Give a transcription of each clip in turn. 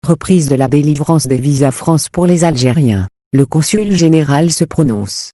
Reprise de la délivrance des visas France pour les Algériens. Le consul général se prononce.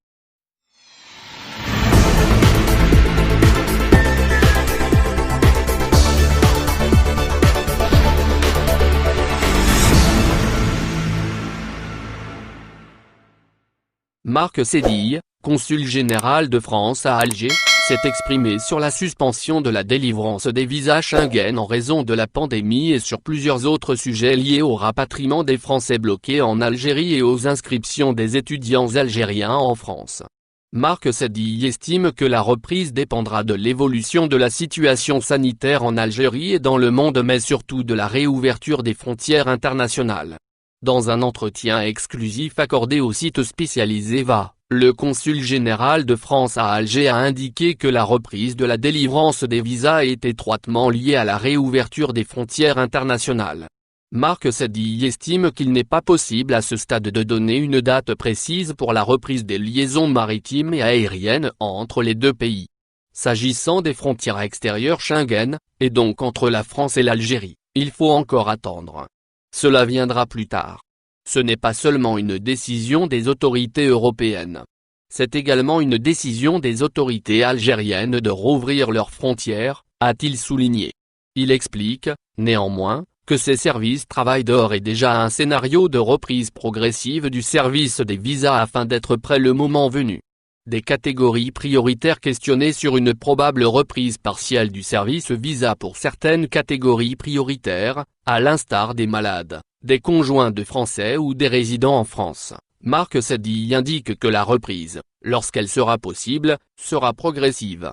Marc Sédille, consul général de France à Alger, s'est exprimé sur la suspension de la délivrance des visas Schengen en raison de la pandémie et sur plusieurs autres sujets liés au rapatriement des Français bloqués en Algérie et aux inscriptions des étudiants algériens en France. Marc Sédille estime que la reprise dépendra de l'évolution de la situation sanitaire en Algérie et dans le monde mais surtout de la réouverture des frontières internationales. Dans un entretien exclusif accordé au site spécialisé VA, le consul général de France à Alger a indiqué que la reprise de la délivrance des visas est étroitement liée à la réouverture des frontières internationales. Marc Sédille estime qu'il n'est pas possible à ce stade de donner une date précise pour la reprise des liaisons maritimes et aériennes entre les deux pays. S'agissant des frontières extérieures Schengen, et donc entre la France et l'Algérie, il faut encore attendre. Cela viendra plus tard. Ce n'est pas seulement une décision des autorités européennes. C'est également une décision des autorités algériennes de rouvrir leurs frontières, a-t-il souligné. Il explique, néanmoins, que ces services travaillent d'ores et déjà à un scénario de reprise progressive du service des visas afin d'être prêts le moment venu. Des catégories prioritaires questionnées sur une probable reprise partielle du service visa pour certaines catégories prioritaires, à l'instar des malades, des conjoints de Français ou des résidents en France. Marc Sédille indique que la reprise, lorsqu'elle sera possible, sera progressive.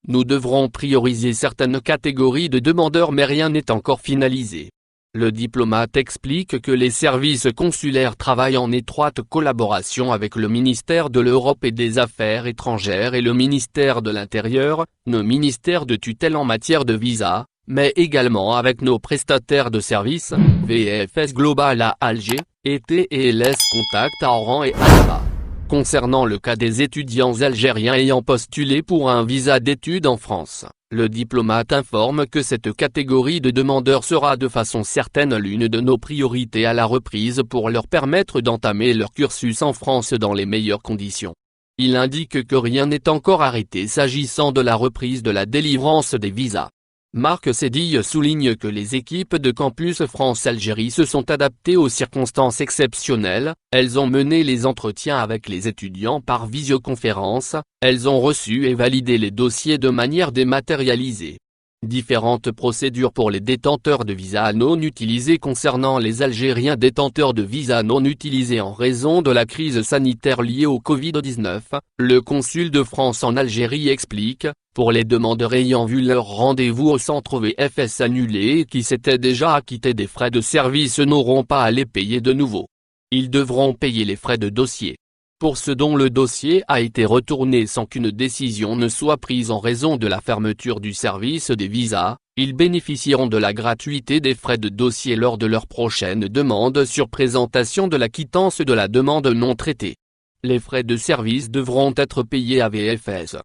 Nous devrons prioriser certaines catégories de demandeurs mais rien n'est encore finalisé. Le diplomate explique que les services consulaires travaillent en étroite collaboration avec le ministère de l'Europe et des Affaires étrangères et le ministère de l'Intérieur, nos ministères de tutelle en matière de visa, mais également avec nos prestataires de services, VFS Global à Alger, et TLS Contact à Oran et Annaba. Concernant le cas des étudiants algériens ayant postulé pour un visa d'études en France, le diplomate informe que cette catégorie de demandeurs sera de façon certaine l'une de nos priorités à la reprise pour leur permettre d'entamer leur cursus en France dans les meilleures conditions. Il indique que rien n'est encore arrêté s'agissant de la reprise de la délivrance des visas. Marc Sédille souligne que les équipes de Campus France-Algérie se sont adaptées aux circonstances exceptionnelles, elles ont mené les entretiens avec les étudiants par visioconférence, elles ont reçu et validé les dossiers de manière dématérialisée. Différentes procédures pour les détenteurs de visas non utilisés concernant les Algériens détenteurs de visas non utilisés en raison de la crise sanitaire liée au Covid-19, le consul de France en Algérie explique, pour les demandeurs ayant vu leur rendez-vous au centre VFS annulé et qui s'étaient déjà acquittés des frais de service n'auront pas à les payer de nouveau. Ils devront payer les frais de dossier. Pour ceux dont le dossier a été retourné sans qu'une décision ne soit prise en raison de la fermeture du service des visas, ils bénéficieront de la gratuité des frais de dossier lors de leur prochaine demande sur présentation de la quittance de la demande non traitée. Les frais de service devront être payés à VFS.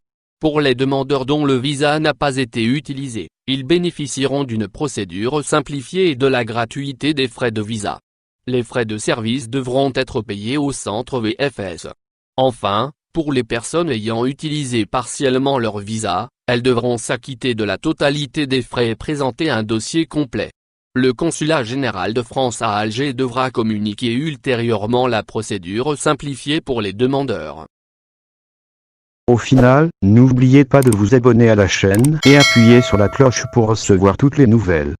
Pour les demandeurs dont le visa n'a pas été utilisé, ils bénéficieront d'une procédure simplifiée et de la gratuité des frais de visa. Les frais de service devront être payés au centre VFS. Enfin, pour les personnes ayant utilisé partiellement leur visa, elles devront s'acquitter de la totalité des frais et présenter un dossier complet. Le consulat général de France à Alger devra communiquer ultérieurement la procédure simplifiée pour les demandeurs. Au final, n'oubliez pas de vous abonner à la chaîne et appuyer sur la cloche pour recevoir toutes les nouvelles.